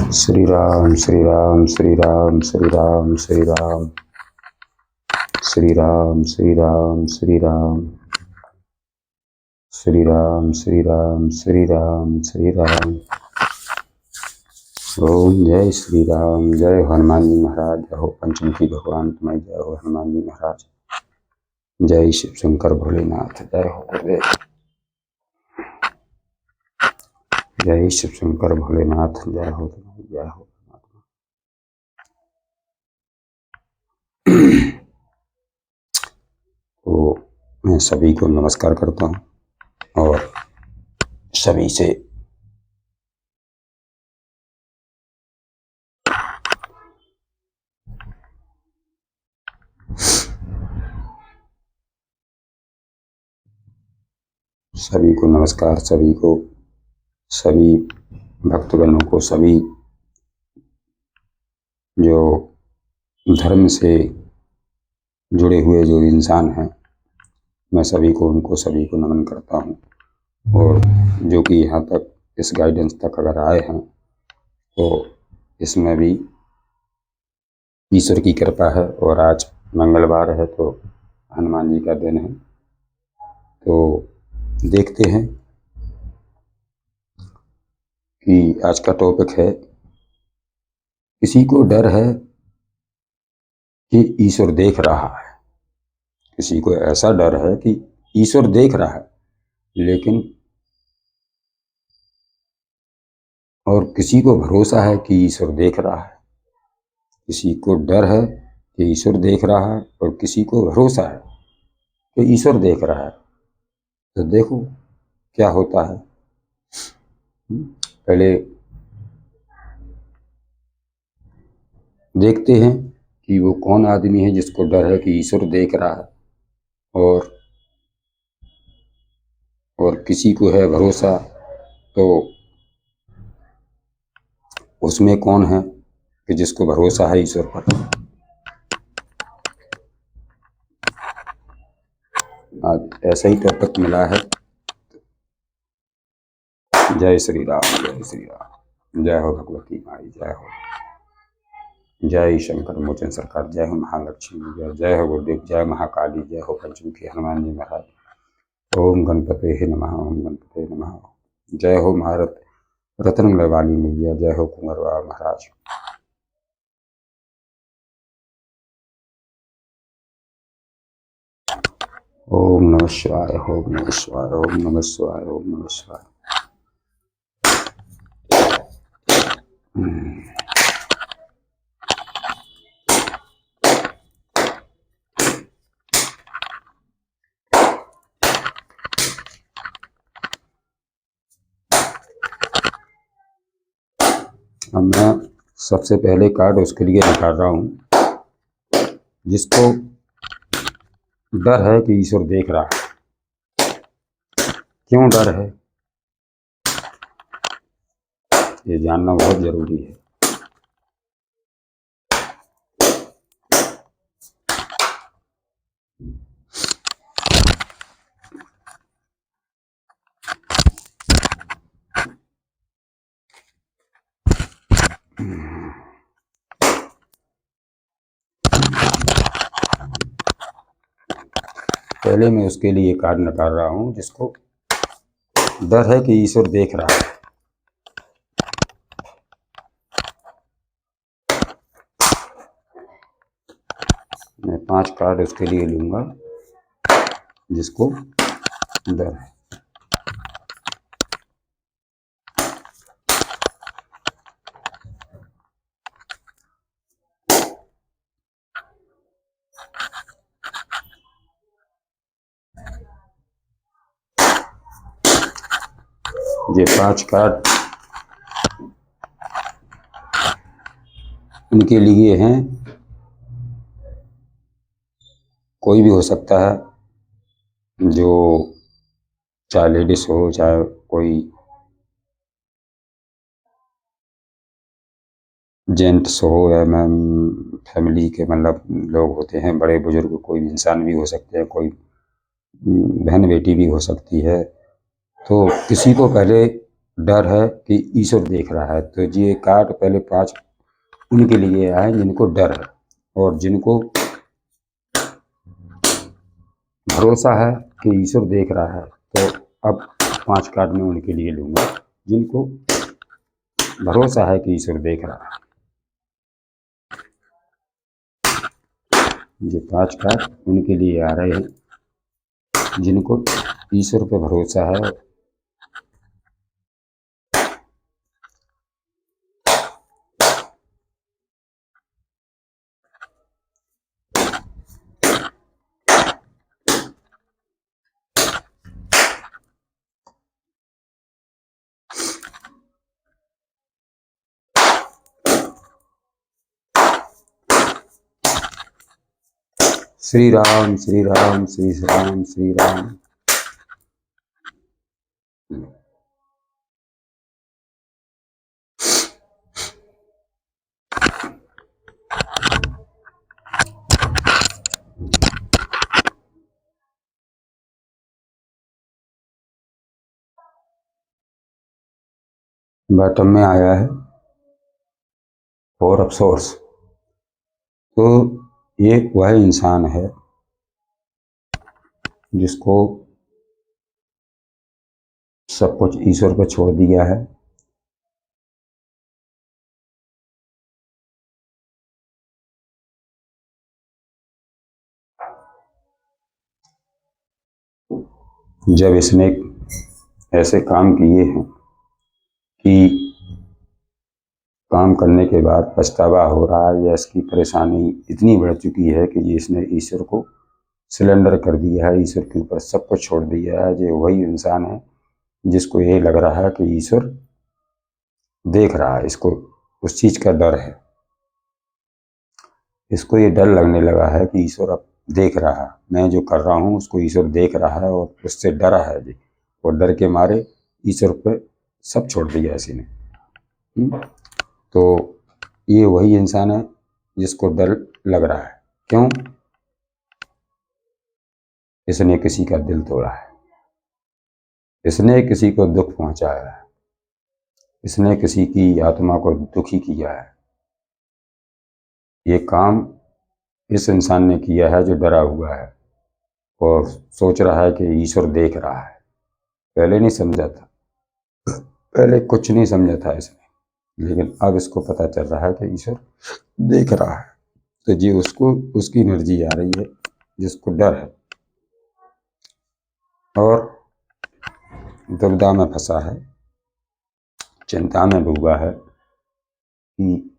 श्री राम श्री राम श्री राम श्री राम श्री राम श्री राम श्री राम श्री राम श्री राम श्री राम श्री राम श्री राम। ओम जय श्री राम। जय हो हनुमान जी महाराज। जय हो पंचमुखी भगवान तुम्हें। जय हो हनुमान जी महाराज। जय शिव शंकर भोलेनाथ। जय हो गुरुदेव। जय शिव शंकर भोलेनाथ। जय हो जय हो। तो मैं सभी को नमस्कार करता हूँ और सभी से नमस्कार। सभी भक्तगणों को, सभी जो धर्म से जुड़े हुए जो इंसान हैं, मैं सभी को नमन करता हूँ। और जो कि यहाँ तक इस गाइडेंस तक अगर आए हैं तो इसमें भी ईश्वर की कृपा है। और आज मंगलवार है तो हनुमान जी का दिन है। तो देखते हैं कि आज का टॉपिक है, किसी को डर है कि ईश्वर देख रहा है। किसी को ऐसा डर है कि ईश्वर देख रहा है, लेकिन और किसी को भरोसा है कि ईश्वर देख रहा है। किसी को डर है कि ईश्वर देख रहा है और किसी को भरोसा है कि ईश्वर देख रहा है। तो देखो क्या होता है। पहले देखते हैं कि वो कौन आदमी है जिसको डर है कि ईश्वर देख रहा है, और किसी को है भरोसा, तो उसमें कौन है कि जिसको भरोसा है ईश्वर पर। आज ऐसा ही टॉपिक मिला है। जय श्री राम। जय श्री राम। जय हो भगवती माई। जय हो। जय शंकर मोचन सरकार। जय हो महालक्ष्मी। जय हो गुरुदेव। जय महाकाली। जय हो पंचमुखी हनुमान जी महाराज। ओम गणपते नमः। ओम गणपते नमः। जय हो महारत रत्न वाली मैया। जय हो कुंवर महाराज। ओम नमः शिवाय। ओम नमः शिवाय। ओम नमः शिवाय। ओम नमः शिवाय। अब मैं सबसे पहले कार्ड उसके लिए निकाल रहा हूँ जिसको डर है कि ईश्वर देख रहा है। क्यों डर है ये जानना बहुत जरूरी है। पहले मैं उसके लिए कार्ड निकाल रहा हूँ जिसको डर है कि ईश्वर देख रहा है। मैं 5 कार्ड उसके लिए लूंगा जिसको डर है। ये 5 कार्ड उनके लिए हैं। कोई भी हो सकता है, जो चाहे लेडीज हो, चाहे कोई जेंट्स हो, या मैम फैमिली के मतलब लोग होते हैं, बड़े बुजुर्ग, कोई भी इंसान भी हो सकते हैं, कोई बहन बेटी भी हो सकती है। तो किसी को पहले डर है कि ईश्वर देख रहा है। तो ये कार्ड पहले 5 उनके लिए आए जिनको डर है और जिनको भरोसा है कि ईश्वर देख रहा है। तो अब 5 कार्ड मैं उनके लिए लूँगा जिनको भरोसा है कि ईश्वर देख रहा है। ये 5 कार्ड उनके लिए आ रहे हैं जिनको ईश्वर पे भरोसा है। श्री राम श्री राम श्री राम श्री राम। बॉटम में आया है और अफसोस। तो ये वह इंसान है जिसको सब कुछ ईश्वर पर छोड़ दिया है। जब इसने ऐसे काम किए हैं कि काम करने के बाद पछतावा हो रहा है या इसकी परेशानी इतनी बढ़ चुकी है कि इसने ईश्वर को सिलेंडर कर दिया है, ईश्वर के ऊपर सब कुछ छोड़ दिया है। ये वही इंसान है जिसको ये लग रहा है कि ईश्वर देख रहा है, इसको उस चीज का डर है। इसको ये डर लगने लगा है कि ईश्वर अब देख रहा है, मैं जो कर रहा हूँ उसको ईश्वर देख रहा है और उससे डरा है जी। और डर के मारे ईश्वर पे सब छोड़ दिया इसी ने। तो ये वही इंसान है जिसको डर लग रहा है। क्यों? इसने किसी का दिल तोड़ा है, इसने किसी को दुख पहुंचाया है, इसने किसी की आत्मा को दुखी किया है। ये काम इस इंसान ने किया है जो डरा हुआ है और सोच रहा है कि ईश्वर देख रहा है। पहले नहीं समझा था, पहले कुछ नहीं समझा था इसने, लेकिन अब इसको पता चल रहा है कि ईश्वर देख रहा है। तो जी उसको उसकी एनर्जी आ रही है जिसको डर है और दुविधा में फंसा है, चिंता में डूबा है कि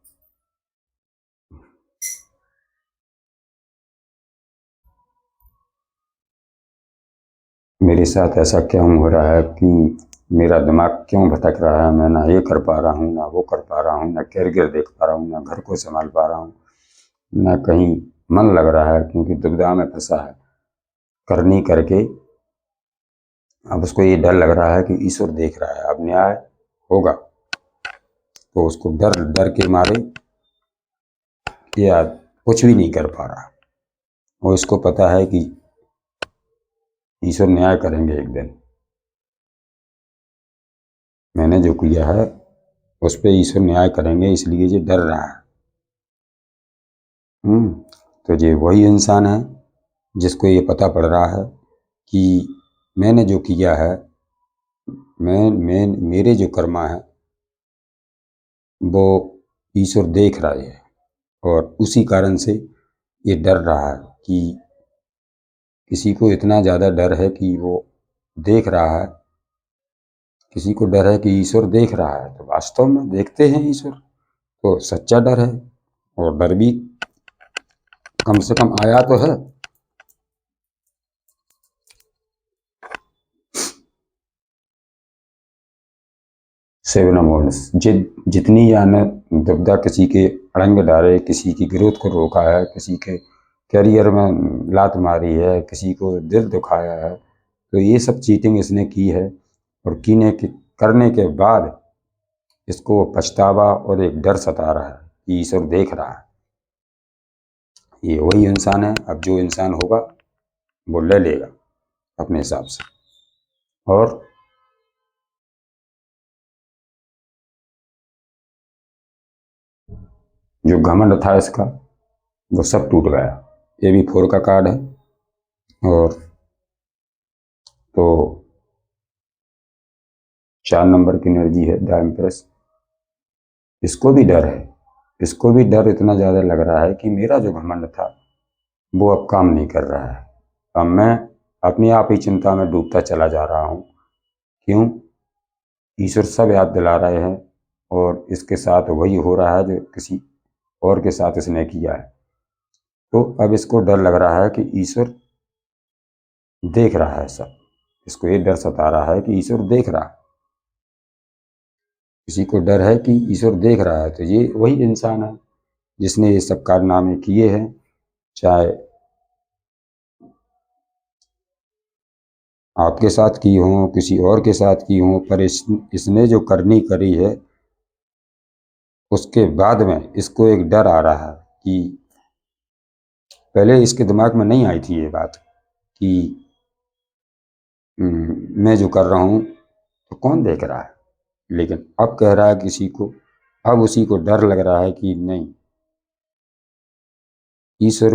मेरे साथ ऐसा क्यों हो रहा है, कि मेरा दिमाग क्यों भटक रहा है। मैं ना ये कर पा रहा हूँ, ना वो कर पा रहा हूँ, ना कैरियर देख पा रहा हूँ, ना घर को संभाल पा रहा हूँ, ना कहीं मन लग रहा है, क्योंकि दुविधा में फंसा है करनी करके। अब उसको ये डर लग रहा है कि ईश्वर देख रहा है, अब न्याय होगा। तो उसको डर डर के मारे ये कुछ भी नहीं कर पा रहा। और इसको पता है कि ईश्वर न्याय करेंगे एक दिन। मैंने जो किया है उस पर ईश्वर न्याय करेंगे, इसलिए ये डर रहा है। तो ये वही इंसान है जिसको ये पता पड़ रहा है कि मैंने जो किया है, मैं मेरे जो कर्मा है वो ईश्वर देख रहा है। और उसी कारण से ये डर रहा है कि किसी को इतना ज़्यादा डर है कि वो देख रहा है, किसी को डर है कि ईश्वर देख रहा है। तो वास्तव में देखते हैं ईश्वर, तो सच्चा डर है। और डर भी कम से कम आया तो है। सेवन मोड्स जितनी यानी दुविधा किसी के अड़ंग डाले, किसी की ग्रोथ को रोका है, किसी के करियर में लात मारी है, किसी को दिल दुखाया है, तो ये सब चीटिंग इसने की है। और करने के बाद इसको पछतावा और एक डर सता रहा है कि ईश्वर देख रहा है। ये वही इंसान है। अब जो इंसान होगा वो ले लेगा अपने हिसाब से। और जो घमंड था इसका वो सब टूट गया। ये भी 4 का कार्ड है। और तो 4 नंबर की एनर्जी है द एम्प्रेस। इसको भी डर है, इसको भी डर इतना ज़्यादा लग रहा है कि मेरा जो घमंड था वो अब काम नहीं कर रहा है। अब मैं अपने आप ही चिंता में डूबता चला जा रहा हूँ। क्यों? ईश्वर सब याद दिला रहे हैं और इसके साथ वही हो रहा है जो किसी और के साथ इसने किया है। तो अब इसको डर लग रहा है कि ईश्वर देख रहा है सब। इसको ये डर सता रहा है कि ईश्वर देख रहा है। किसी को डर है कि ईश्वर देख रहा है। तो ये वही इंसान है जिसने ये सब कारनामे किए हैं, चाहे आपके साथ की हो, किसी और के साथ की हो, पर इसने जो करनी करी है उसके बाद में इसको एक डर आ रहा है कि पहले इसके दिमाग में नहीं आई थी ये बात कि मैं जो कर रहा हूँ तो कौन देख रहा है। लेकिन अब कह रहा है किसी को, अब उसी को डर लग रहा है कि नहीं, ईश्वर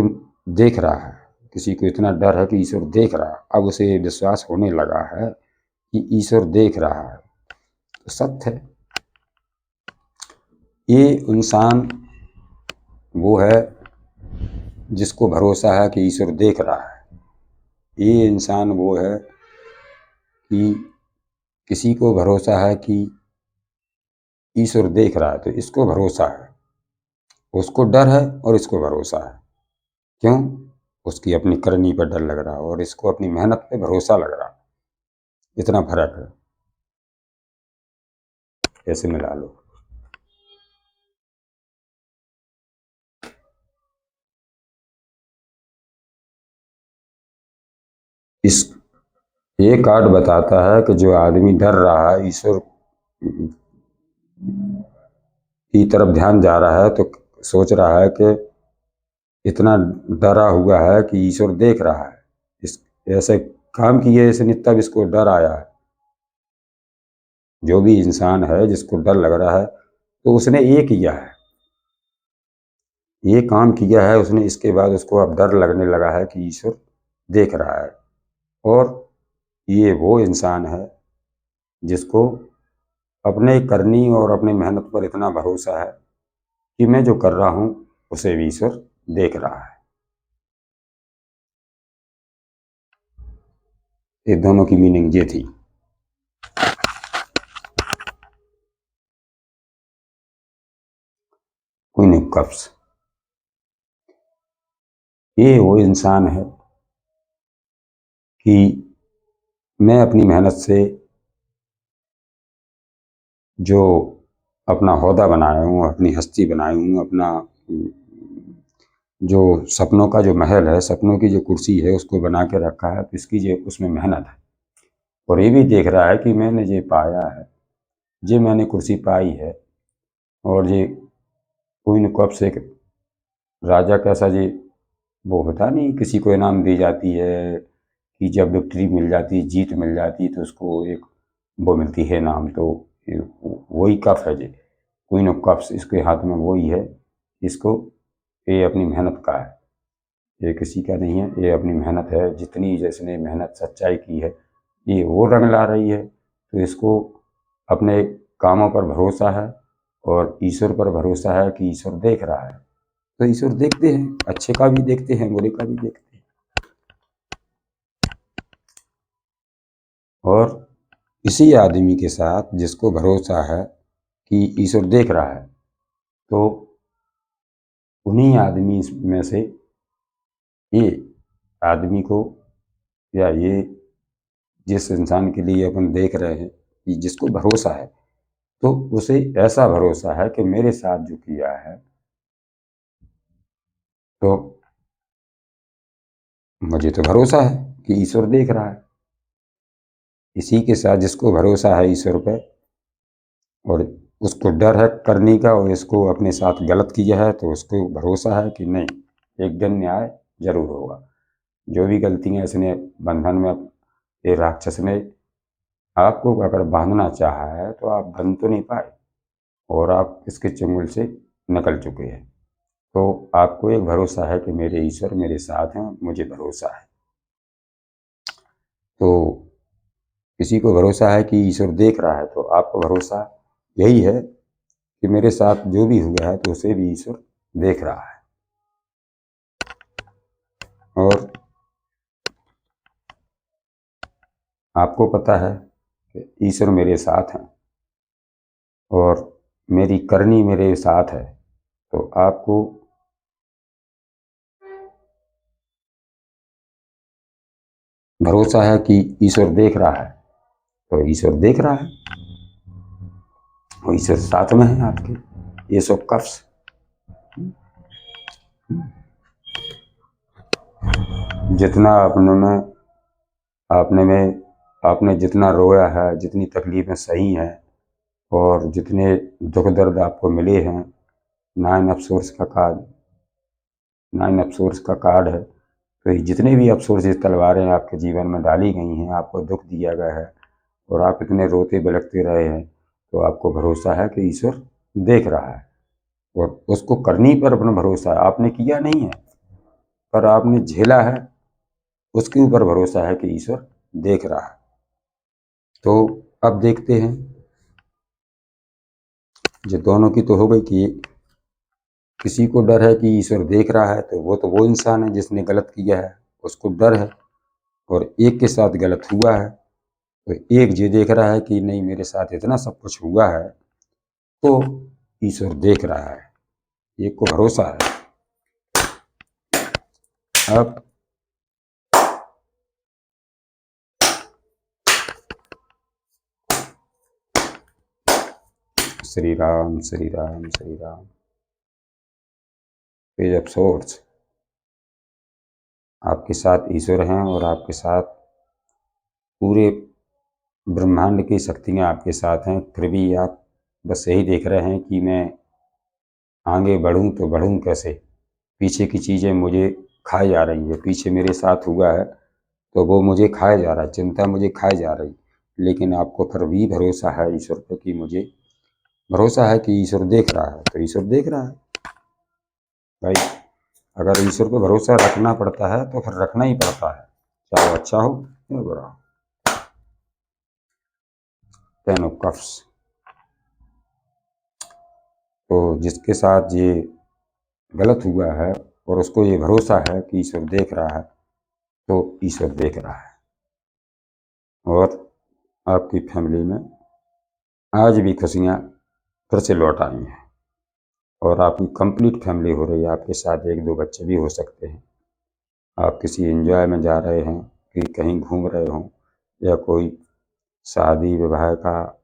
देख रहा है। किसी को इतना डर है कि ईश्वर देख रहा है। अब उसे विश्वास होने लगा है कि ईश्वर देख रहा है। तो सत्य है। ये इंसान वो है जिसको भरोसा है कि ईश्वर देख रहा है। ये इंसान वो है कि किसी को भरोसा है कि ईश्वर देख रहा है, तो इसको भरोसा है। उसको डर है और इसको भरोसा है। क्यों? उसकी अपनी करनी पर डर लग रहा है और इसको अपनी मेहनत पे भरोसा लग रहा है। इतना फर्क है। ऐसे मिला लो। इस ये कार्ड बताता है कि जो आदमी डर रहा है, ईश्वर की तरफ ध्यान जा रहा है, तो सोच रहा है कि इतना डरा हुआ है कि ईश्वर देख रहा है। इस ऐसे काम किए इसने तब इसको डर आया है। जो भी इंसान है जिसको डर लग रहा है तो उसने ये किया है, ये काम किया है उसने। इसके बाद उसको अब डर लगने लगा है कि ईश्वर देख रहा है। और ये वो इंसान है जिसको अपने करनी और अपने मेहनत पर इतना भरोसा है कि मैं जो कर रहा हूँ उसे भी ईश्वर देख रहा है। ये दोनों की मीनिंग ये थी। क्वीन ऑफ कप्स, ये वो इंसान है कि मैं अपनी मेहनत से जो अपना ओहदा बनाया हूँ, अपनी हस्ती बनाई हूँ, अपना जो सपनों का जो महल है, सपनों की जो कुर्सी है उसको बना के रखा है। तो इसकी जो उसमें मेहनत है और ये भी देख रहा है कि मैंने ये पाया है, ये मैंने कुर्सी पाई है। और ये क्वीन कप्स एक राजा कैसा जी, वो होता नहीं, किसी को इनाम दी जाती है कि जब विक्ट्री मिल जाती है, जीत मिल जाती है, तो उसको एक वो मिलती है नाम। तो वही कप है जी, क्वीन ऑफ कप्स। इसके हाथ में वही है। इसको ये अपनी मेहनत का है, ये किसी का नहीं है, ये अपनी मेहनत है। जितनी जिसने मेहनत सच्चाई की है ये वो रंग ला रही है। तो इसको अपने कामों पर भरोसा है और ईश्वर पर भरोसा है कि ईश्वर देख रहा है। तो ईश्वर देखते हैं, अच्छे का भी देखते हैं, बुरे का भी देखते हैं। और इसी आदमी के साथ जिसको भरोसा है कि ईश्वर देख रहा है, तो उन्हीं आदमी में से ये आदमी को, या ये जिस इंसान के लिए अपन देख रहे हैं कि जिसको भरोसा है, तो उसे ऐसा भरोसा है कि मेरे साथ जो किया है तो मुझे तो भरोसा है कि ईश्वर देख रहा है। इसी के साथ जिसको भरोसा है ईश्वर पे और उसको डर है करने का और इसको अपने साथ गलत किया है, तो उसको भरोसा है कि नहीं, एक दिन न्याय जरूर होगा। जो भी गलतियां इसने बंधन में, ये राक्षस ने आपको अगर बांधना चाहा है तो आप बंध तो नहीं पाए और आप इसके चंगुल से निकल चुके हैं। तो आपको एक भरोसा है कि मेरे ईश्वर मेरे साथ हैं, मुझे भरोसा है। तो किसी को भरोसा है कि ईश्वर देख रहा है, तो आपको भरोसा यही है कि मेरे साथ जो भी हुआ है तो उसे भी ईश्वर देख रहा है। और आपको पता है कि ईश्वर मेरे साथ हैं और मेरी करनी मेरे साथ है, तो आपको भरोसा है कि ईश्वर देख रहा है, तो ईश्वर देख रहा है और ईश्वर साथ में है आपके। ये सब कफ्स जितना आपने जितना रोया है, जितनी तकलीफें सही हैं और जितने दुख दर्द आपको मिले हैं, नाइन अफसोस का कार्ड है। तो ये जितने भी अफसोस तलवारें आपके जीवन में डाली गई हैं, आपको दुख दिया गया है और आप इतने रोते बिलखते रहे हैं, तो आपको भरोसा है कि ईश्वर देख रहा है और उसको करनी पर अपना भरोसा है। आपने किया नहीं है पर आपने झेला है, उसके ऊपर भरोसा है कि ईश्वर देख रहा है। तो अब देखते हैं, जो दोनों की तो हो गई कि किसी को डर है कि ईश्वर देख रहा है, तो वो इंसान है जिसने गलत किया है, उसको डर है। और एक के साथ गलत हुआ है, तो एक ये देख रहा है कि नहीं, मेरे साथ इतना सब कुछ हुआ है तो ईश्वर देख रहा है, एक को भरोसा है। अब Shri Ram Shri Ram Shri Ram. Page of source, आपके साथ ईश्वर हैं और आपके साथ पूरे ब्रह्मांड की शक्तियाँ आपके साथ हैं। फिर भी आप बस यही देख रहे हैं कि मैं आगे बढ़ूं तो बढ़ूं कैसे, पीछे की चीज़ें मुझे खाई जा रही है, पीछे मेरे साथ हुआ है तो वो मुझे खाए जा रहा है, चिंता मुझे खाए जा रही। लेकिन आपको फिर भी भरोसा है ईश्वर पे कि मुझे भरोसा है कि ईश्वर देख रहा है, तो ईश्वर देख रहा है। भाई, अगर ईश्वर पे भरोसा रखना पड़ता है तो फिर रखना ही पड़ता है, चाहे वो अच्छा हो या बुरा हो। टेन ऑफ कप्स, तो जिसके साथ ये गलत हुआ है और उसको ये भरोसा है कि ईश्वर देख रहा है, तो ईश्वर देख रहा है। और आपकी फैमिली में आज भी खुशियाँ फिर से लौट आई हैं और आपकी कंप्लीट फैमिली हो रही है। आपके साथ एक दो बच्चे भी हो सकते हैं, आप किसी एंजॉय में जा रहे हैं, कि कहीं घूम रहे हों, या कोई शादी विवाह का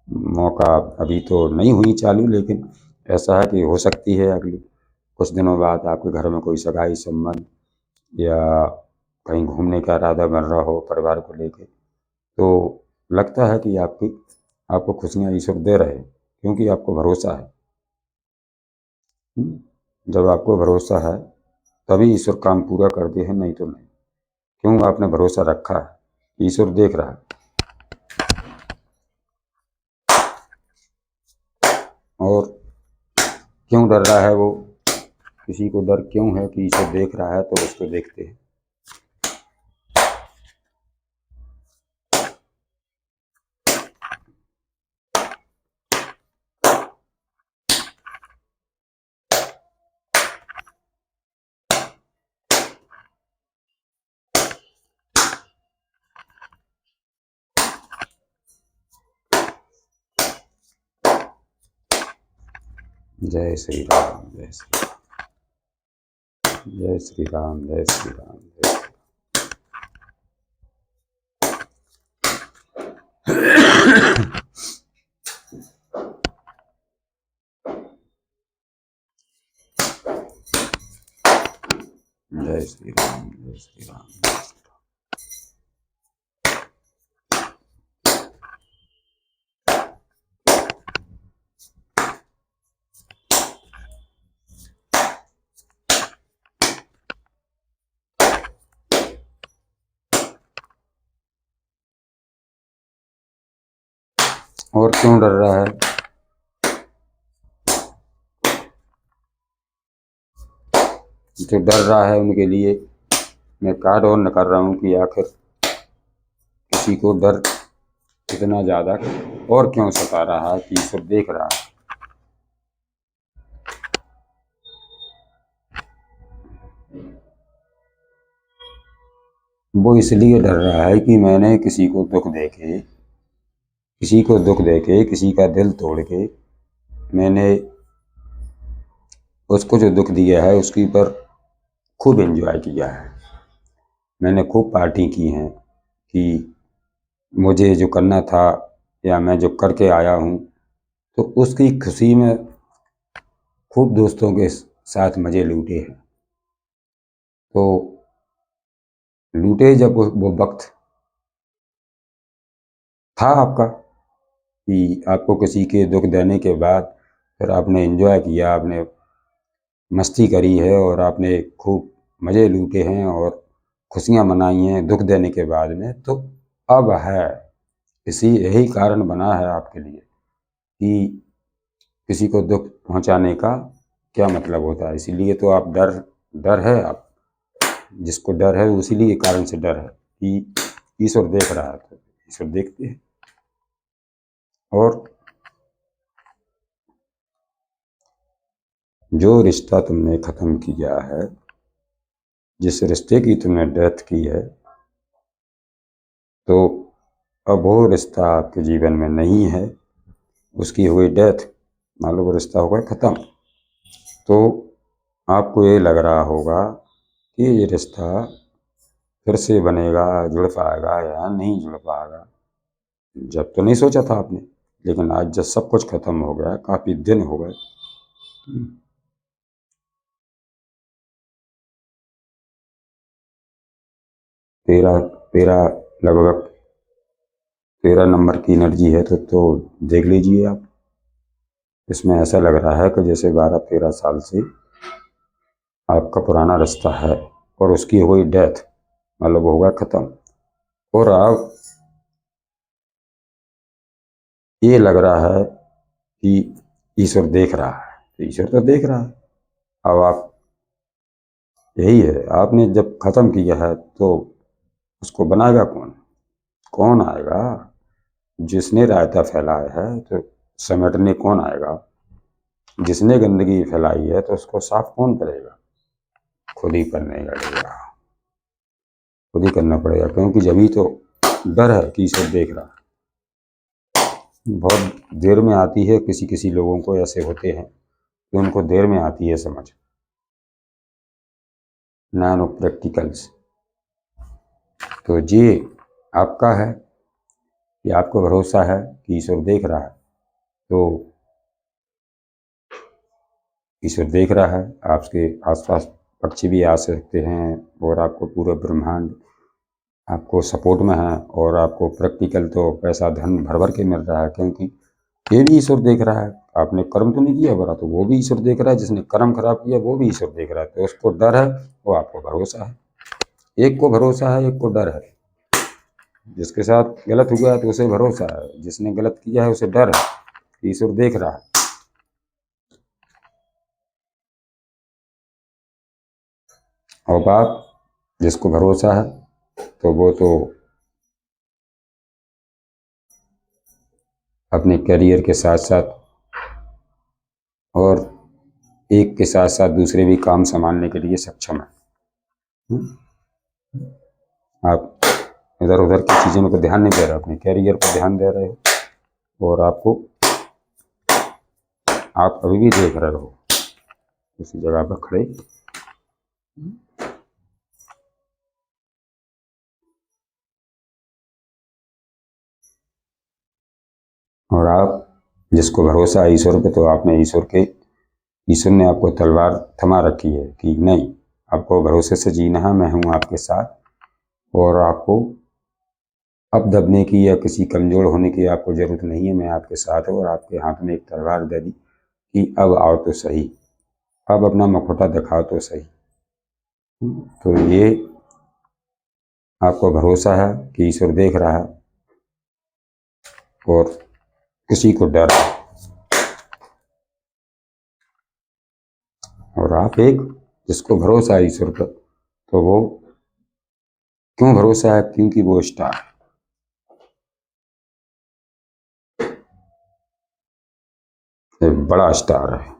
मौका अभी तो नहीं हुई चालू, लेकिन ऐसा है कि हो सकती है अगली कुछ दिनों बाद आपके घर में कोई सगाई संबंध या कहीं घूमने का इरादा बन रहा हो परिवार को लेके, तो लगता है कि आपको खुशियाँ ईश्वर दे रहे हैं, क्योंकि आपको भरोसा है। जब आपको भरोसा है तभी ईश्वर काम पूरा करते हैं, नहीं तो नहीं। क्यों आपने भरोसा रखा है, ईश्वर देख रहा है। और क्यों डर रहा है वो, किसी को डर क्यों है कि ईश्वर देख रहा है, तो उसको देखते हैं। जय श्री राम जय श्री जय श्री राम जय श्री राम जय श्री राम जय श्री राम और क्यों डर रहा है, जो डर रहा है उनके लिए मैं कार्ड ऑन कर रहा हूँ कि आखिर किसी को डर इतना ज़्यादा और क्यों सता रहा है कि ईश्वर देख रहा है। वो इसलिए डर रहा है कि मैंने किसी को दुख देके किसी का दिल तोड़ के मैंने उसको जो दुख दिया है उसके ऊपर खूब एंजॉय किया है। मैंने खूब पार्टी की हैं कि मुझे जो करना था या मैं जो करके आया हूँ तो उसकी खुशी में खूब दोस्तों के साथ मज़े लूटे हैं। तो लूटे जब वो वक्त था आपका कि आपको किसी के दुख देने के बाद फिर आपने एंजॉय किया, आपने मस्ती करी है और आपने खूब मज़े लूटे हैं और खुशियाँ मनाई हैं दुख देने के बाद में। तो अब है यही कारण बना है आपके लिए कि किसी को दुख पहुंचाने का क्या मतलब होता है। इसीलिए तो आप डर है, आप जिसको डर है उसीलिए कारण से डर है कि ईश्वर देख रहा है। तो ईश्वर देखते हैं। और जो रिश्ता तुमने ख़त्म किया है, जिस रिश्ते की तुमने डेथ की है, तो अब वो रिश्ता आपके जीवन में नहीं है, उसकी हुई डेथ, मान लो वो रिश्ता हो गया ख़त्म। तो आपको ये लग रहा होगा कि ये रिश्ता फिर से बनेगा, जुड़ पाएगा या नहीं जुड़ पाएगा। जब तो नहीं सोचा था आपने, लेकिन आज जब सब कुछ खत्म हो गया, काफी दिन हो गए, तेरह तेरह लगभग 13 नंबर की एनर्जी है तो देख लीजिए आप। इसमें ऐसा लग रहा है कि जैसे 12-13 साल से आपका पुराना रिश्ता है और उसकी हुई डेथ, मतलब होगा खत्म। और आप ये लग रहा है कि ईश्वर देख रहा है, तो ईश्वर तो देख रहा है। अब आप यही है, आपने जब खत्म किया है तो उसको बनाएगा कौन, कौन आएगा। जिसने रायता फैलाया है तो समेटने कौन आएगा। जिसने गंदगी फैलाई है तो उसको साफ कौन करेगा, खुद ही करने लगेगा, खुद ही करना पड़ेगा। क्योंकि जब तो डर है कि ईश्वर देख रहा है। बहुत देर में आती है, किसी किसी लोगों को ऐसे होते हैं कि उनको देर में आती है समझ, नैनो प्रैक्टिकल्स। तो ये आपका है कि आपको भरोसा है कि ईश्वर देख रहा है। तो ईश्वर देख रहा है, आपके आसपास पक्षी भी आ सकते हैं और आपको पूरा ब्रह्मांड आपको सपोर्ट में है। और आपको प्रैक्टिकल तो पैसा धन भर भर के मिल रहा है, क्योंकि ये भी ईश्वर देख रहा है। आपने कर्म तो नहीं किया बुरा, तो वो भी ईश्वर देख रहा है। जिसने कर्म खराब किया वो भी ईश्वर देख रहा है। तो उसको डर है, वो आपको भरोसा है। एक को भरोसा है, एक को डर है। जिसके साथ गलत हुआ है तो उसे भरोसा है, जिसने गलत किया है उसे डर है, ईश्वर देख रहा है। और बाप जिसको भरोसा है तो वो तो अपने करियर के साथ साथ और एक के साथ साथ दूसरे भी काम संभालने के लिए सक्षम है। आप इधर उधर की चीज़ों पर ध्यान नहीं दे रहे, अपने कैरियर पर ध्यान दे रहे हो। और आप अभी भी देख रहे हो उसी जगह पर खड़े। और आप जिसको भरोसा है ईश्वर पे, तो आपने ईश्वर ने आपको तलवार थमा रखी है कि नहीं, आपको भरोसे से जीना है, मैं हूँ आपके साथ। और आपको अब दबने की या किसी कमजोर होने की आपको जरूरत नहीं है, मैं आपके साथ हूँ। और आपके हाथ में एक तलवार दे दी कि अब आओ तो सही, अब अपना मुखौटा दिखाओ तो सही। तो ये आपको भरोसा है कि ईश्वर देख रहा है और किसी को डर है। और आप एक जिसको भरोसा है ईश्वर पर, तो वो क्यों भरोसा है? क्योंकि वो स्टार है। एक बड़ा स्टार है,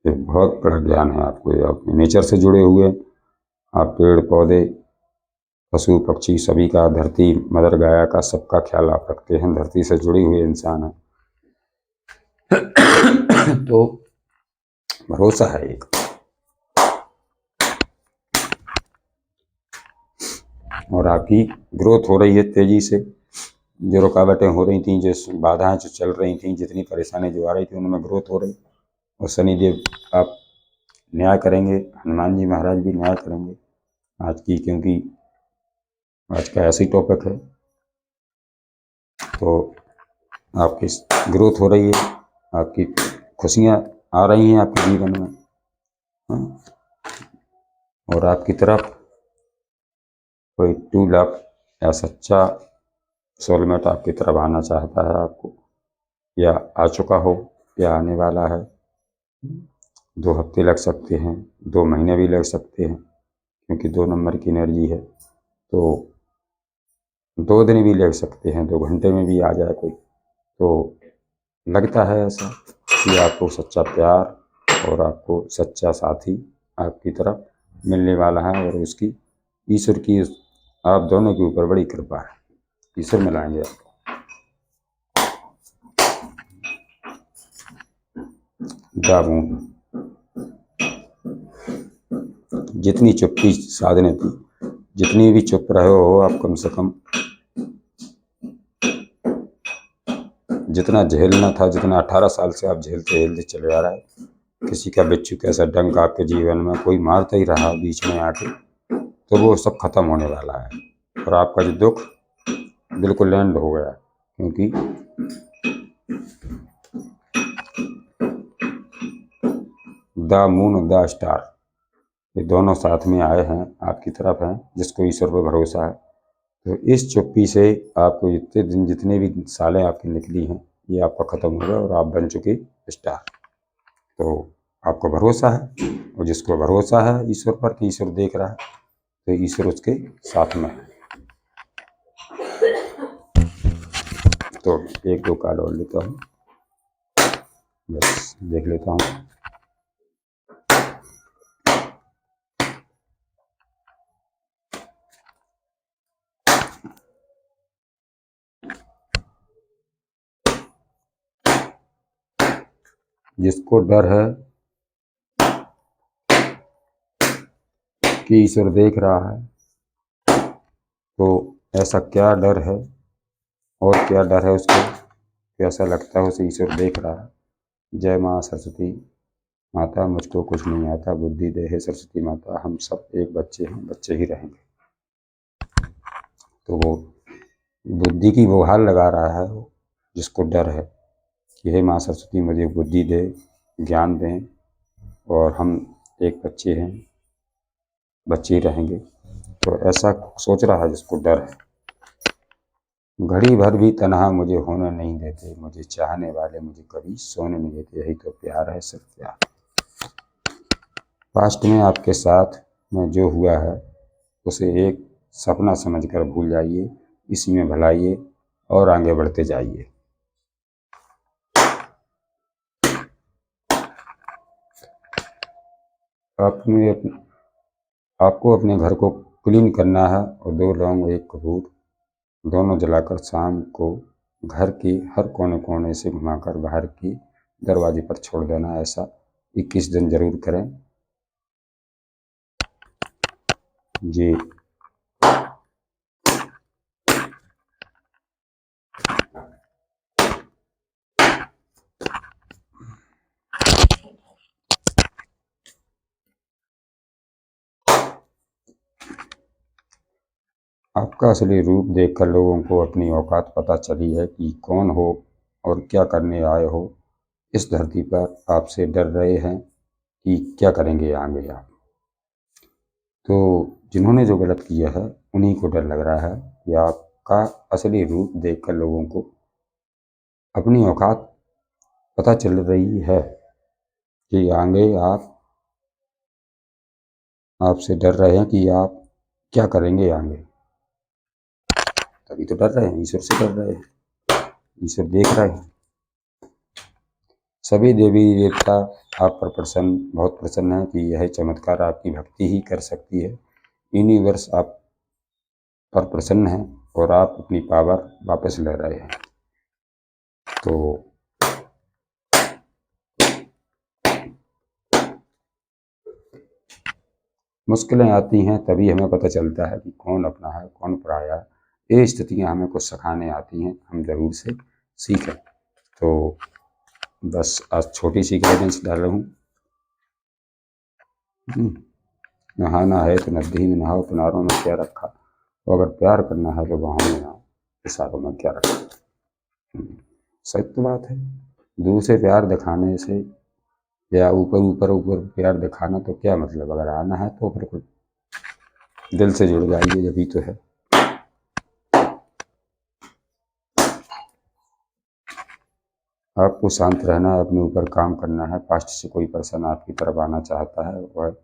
एक बहुत बड़ा ज्ञान है आपको। ये आप नेचर से जुड़े हुए, आप पेड़ पौधे पशु पक्षी सभी का, धरती मदर गाया का सबका ख्याल आप रखते हैं, धरती से जुड़े हुए इंसान हैं। तो भरोसा है एक। और आपकी ग्रोथ हो रही है तेजी से। जो रुकावटें हो रही थी, जो बाधाएं जो चल रही थी, जितनी परेशानी जो आ रही थी, उनमें ग्रोथ हो रही। और शनिदेव आप न्याय करेंगे, हनुमान जी महाराज भी न्याय करेंगे आज की, क्योंकि आज का ऐसी टॉपिक है। तो आपकी ग्रोथ हो रही है, आपकी खुशियाँ आ रही हैं आपके जीवन में। हाँ? और आपकी तरफ कोई ट्रू लव या सच्चा सोलमेट आपकी तरफ आना चाहता है आपको, या आ चुका हो, या आने वाला है। 2 हफ्ते लग सकते हैं, 2 महीने भी लग सकते हैं, क्योंकि 2 नंबर की एनर्जी है। तो 2 दिन भी लग सकते हैं, 2 घंटे में भी आ जाए कोई। तो लगता है ऐसा कि आपको सच्चा प्यार और आपको सच्चा साथी आपकी तरफ मिलने वाला है, और उसकी ईश्वर की आप दोनों के ऊपर बड़ी कृपा है। ईश्वर मिलाएंगे आपको। दामू, जितनी चुप्पी साधने थी, जितनी भी चुप रहे हो आप, कम से कम जितना झेलना था, जितना 18 साल से आप झेलते झेलते चले आ रहे हैं, किसी का बिच्छू कैसा डंक आपके जीवन में कोई मारता ही रहा बीच में आके, तो वो सब खत्म होने वाला है। और आपका जो दुख बिल्कुल एंड हो गया, क्योंकि द मून और द स्टार ये दोनों साथ में आए हैं, आपकी तरफ हैं, जिसको ईश्वर पर भरोसा है। तो इस चुप्पी से आपको जितने दिन, जितने भी सालें आपकी निकली हैं, ये आपका खत्म हो गया और आप बन चुके स्टार। तो आपको भरोसा है, और जिसको भरोसा है ईश्वर पर कि ईश्वर देख रहा है, तो ईश्वर उसके साथ में है। तो 1-2 कार्ड और लेता हूँ, बस देख लेता हूँ। जिसको डर है कि ईश्वर देख रहा है, तो ऐसा क्या डर है, और क्या डर है उसको, कैसा लगता है उसे ईश्वर देख रहा है। जय माँ सरस्वती माता, मुझको कुछ नहीं आता, बुद्धि दे है सरस्वती माता, हम सब एक बच्चे हैं, बच्चे ही रहेंगे। तो वो बुद्धि की गुहार लगा रहा है, जिसको डर है कि हे माँ सरस्वती मुझे बुद्धि दे, ज्ञान दें, और हम एक बच्चे हैं, बच्चे ही रहेंगे। तो ऐसा सोच रहा है जिसको डर है। घड़ी भर भी तन्हा मुझे होने नहीं देते, मुझे चाहने वाले मुझे कभी सोने नहीं देते, यही तो प्यार है, सिर्फ प्यार। पास्ट में आपके साथ में जो हुआ है, उसे एक सपना समझकर भूल जाइए, इसी में भलाइए और आगे बढ़ते जाइए। अपने आपको अपने घर को क्लीन करना है, और 2 लौंग 1 कपूर दोनों जलाकर शाम को घर की हर कोने कोने से घुमाकर बाहर की दरवाजे पर छोड़ देना। ऐसा 21 दिन जरूर करें जी। आपका असली रूप देखकर लोगों को अपनी औकात पता चली है कि कौन हो और क्या करने आए हो। इस धरती पर आपसे डर रहे हैं कि क्या करेंगे आगे आप। तो जिन्होंने जो गलत किया है, उन्हीं को डर लग रहा है कि आपका असली रूप देखकर लोगों को अपनी औकात पता चल रही है कि आगे आप आपसे डर रहे हैं कि आप क्या करेंगे आगे, तभी तो डर रहे हैं, ईश्वर से डर रहे हैं। ईश्वर देख रहे हैं। सभी देवी देवता आप पर बहुत प्रसन्न है कि यह चमत्कार आपकी भक्ति ही कर सकती है। यूनिवर्स आप पर प्रसन्न है और आप अपनी पावर वापस ले रहे हैं। तो मुश्किलें आती हैं तभी हमें पता चलता है कि कौन अपना है कौन पराया है। ये स्थितियां हमें कुछ सिखाने आती हैं, हम ज़रूर से सीखें। तो बस आज छोटी सी गाइडेंस डाल रहा हूँ। नहाना है तो नदी में नहाओ, किनारों में क्या रखा, तो अगर प्यार करना है तो बाहों में नहाओ, इशारों में क्या रखा। सच तो बात है। दूर से प्यार दिखाने से या ऊपर ऊपर ऊपर प्यार दिखाना तो क्या मतलब, अगर आना है तो फिर कुछ दिल से जुड़ जाइए, जभी तो है। आपको शांत रहना है, अपने ऊपर काम करना है। पास्ट से कोई पर्सन आपकी तरफ आना चाहता है और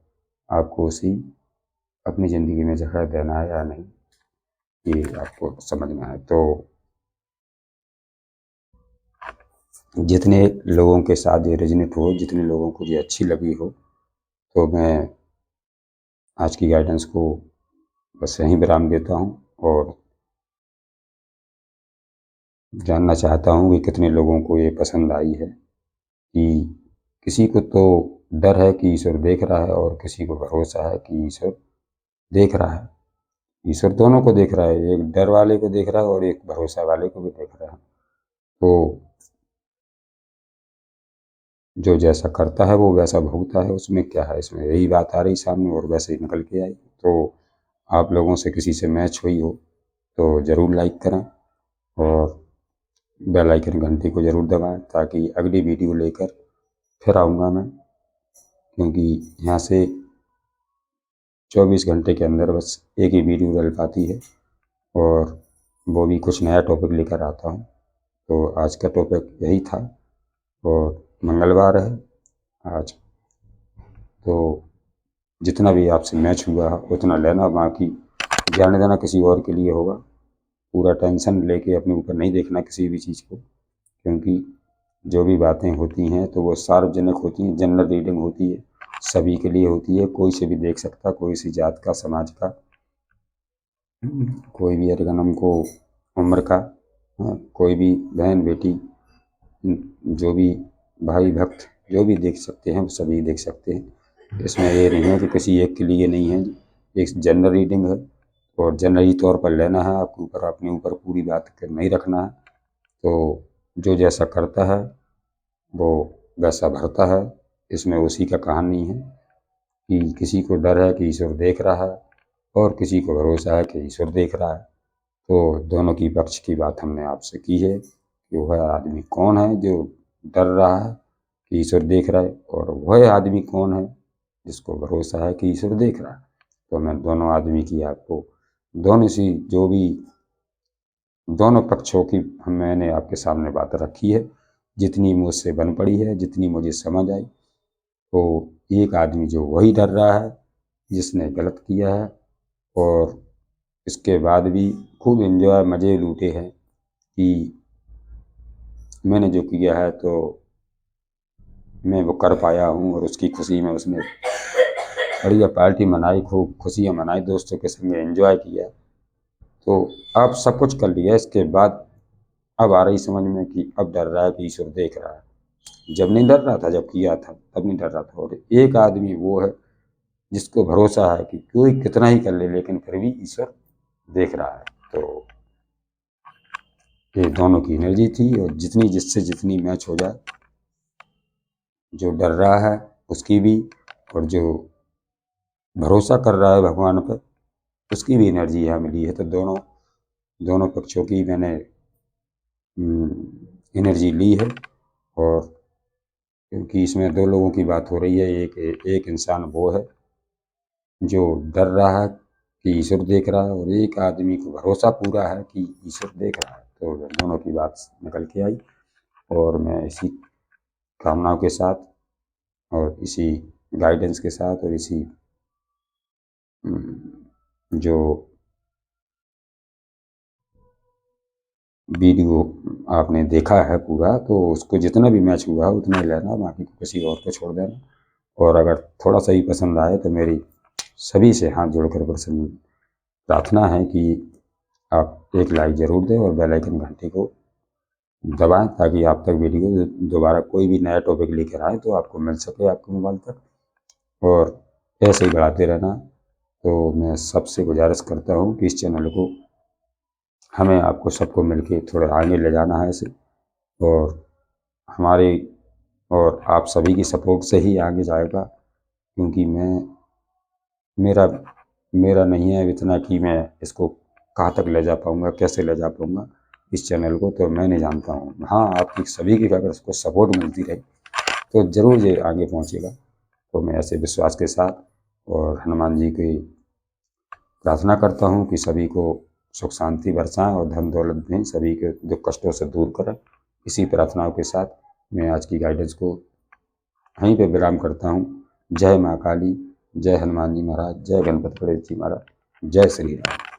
आपको उसी अपनी ज़िंदगी में जगह देना है या नहीं, ये आपको समझना है। तो जितने लोगों के साथ ये रेजोनेट हो, जितने लोगों को ये अच्छी लगी हो, तो मैं आज की गाइडेंस को बस यहीं विराम देता हूँ और जानना चाहता हूँ कि कितने लोगों को ये पसंद आई है। कि किसी को तो डर है कि ईश्वर देख रहा है और किसी को भरोसा है कि ईश्वर देख रहा है। ईश्वर दोनों को देख रहा है, एक डर वाले को देख रहा है और एक भरोसा वाले को भी देख रहा है। तो जो जैसा करता है वो वैसा भोगता है, उसमें क्या है, इसमें यही बात आ रही सामने और वैसे ही निकल के आई। तो आप लोगों से किसी से मैच हुई हो तो ज़रूर लाइक करें और बेल आइकन घंटी को ज़रूर दबाएं, ताकि अगली वीडियो लेकर फिर आऊँगा मैं। क्योंकि यहाँ से 24 घंटे के अंदर बस एक ही वीडियो डल पाती है और वो भी कुछ नया टॉपिक लेकर आता हूँ। तो आज का टॉपिक यही था और मंगलवार है आज, तो जितना भी आपसे मैच हुआ उतना लेना, बाकी जाने देना किसी और के लिए होगा। पूरा टेंशन लेके अपने ऊपर नहीं देखना किसी भी चीज़ को, क्योंकि जो भी बातें होती हैं तो वो सार्वजनिक होती हैं, जनरल रीडिंग होती है, सभी के लिए होती है। कोई से भी देख सकता, कोई सी जात का, समाज का, कोई भी अरगनम को उम्र का, कोई भी बहन बेटी, जो भी भाई भक्त, जो भी देख सकते हैं वो सभी देख सकते हैं। इसमें ये नहीं है कि किसी एक के लिए नहीं है, एक जनरल रीडिंग है और जनरली तौर पर लेना है। आपके ऊपर अपने ऊपर पूरी बात कर नहीं रखना है। तो जो जैसा करता है वो वैसा भरता है। इसमें उसी का कहानी है कि किसी को डर है कि ईश्वर देख रहा है और किसी को भरोसा है कि ईश्वर देख रहा है। तो दोनों की पक्ष की बात हमने आपसे की है कि वह आदमी कौन है जो डर रहा है कि ईश्वर देख रहा है और वह आदमी कौन है जिसको भरोसा है कि ईश्वर देख रहा है। तो मैं दोनों आदमी की आपको दोनों सी जो भी दोनों पक्षों की मैंने आपके सामने बात रखी है, जितनी मुझसे बन पड़ी है, जितनी मुझे समझ आई। तो एक आदमी जो वही डर रहा है जिसने गलत किया है और इसके बाद भी खूब एंजॉय मज़े लूटे हैं कि मैंने जो किया है तो मैं वो कर पाया हूँ और उसकी खुशी में उसने बढ़िया पार्टी मनाई, खूब खुशियाँ मनाई, दोस्तों के संग एंजॉय किया। तो अब सब कुछ कर लिया, इसके बाद अब आ रही समझ में कि अब डर रहा है कि ईश्वर देख रहा है। जब नहीं डर रहा था, जब किया था तब नहीं डर रहा था। और एक आदमी वो है जिसको भरोसा है कि कोई कितना ही कर ले लेकिन फिर भी ईश्वर देख रहा है। तो ये दोनों की एनर्जी थी और जितनी जिससे जितनी मैच हो जाए, जो डर रहा है उसकी भी और जो भरोसा कर रहा है भगवान पर उसकी भी एनर्जी यहाँ मिली है। तो दोनों दोनों पक्षों की मैंने एनर्जी ली है। और क्योंकि इसमें दो लोगों की बात हो रही है, एक इंसान वो है जो डर रहा है कि ईश्वर देख रहा है और एक आदमी को भरोसा पूरा है कि ईश्वर देख रहा है। तो दोनों की बात निकल के आई और मैं इसी कामनाओं के साथ और इसी गाइडेंस के साथ और इसी जो वीडियो आपने देखा है पूरा, तो उसको जितना भी मैच हुआ उतना ही लेना, बाकी को किसी और को छोड़ देना। और अगर थोड़ा सा ही पसंद आए तो मेरी सभी से हाथ जोड़कर प्रार्थना है कि आप एक लाइक ज़रूर दें और बेल आइकन घंटी को दबाएं, ताकि आप तक वीडियो दोबारा कोई भी नया टॉपिक लेकर आए तो आपको मिल सके आपके मोबाइल तक। और ऐसे ही बढ़ाते रहना। तो मैं सबसे गुजारिश करता हूँ कि इस चैनल को हमें आपको सबको मिलके थोड़ा आगे ले जाना है इसे, और हमारे और आप सभी की सपोर्ट से ही आगे जाएगा। क्योंकि मेरा मेरा नहीं है इतना कि मैं इसको कहाँ तक ले जा पाऊँगा, कैसे ले जा पाऊँगा इस चैनल को, तो मैं नहीं जानता हूँ। हाँ, आपकी सभी की अगर उसको सपोर्ट मिलती रही तो ज़रूर ये आगे पहुँचेगा। तो मैं ऐसे विश्वास के साथ और हनुमान जी की प्रार्थना करता हूँ कि सभी को सुख शांति बरसाएं और धन दौलत दें, सभी के दुख कष्टों से दूर करें। इसी प्रार्थनाओं के साथ मैं आज की गाइडेंस को यहीं पे विराम करता हूँ। जय माँ काली, जय हनुमान जी महाराज, जय गणपति गणेश जी महाराज, जय श्री राम।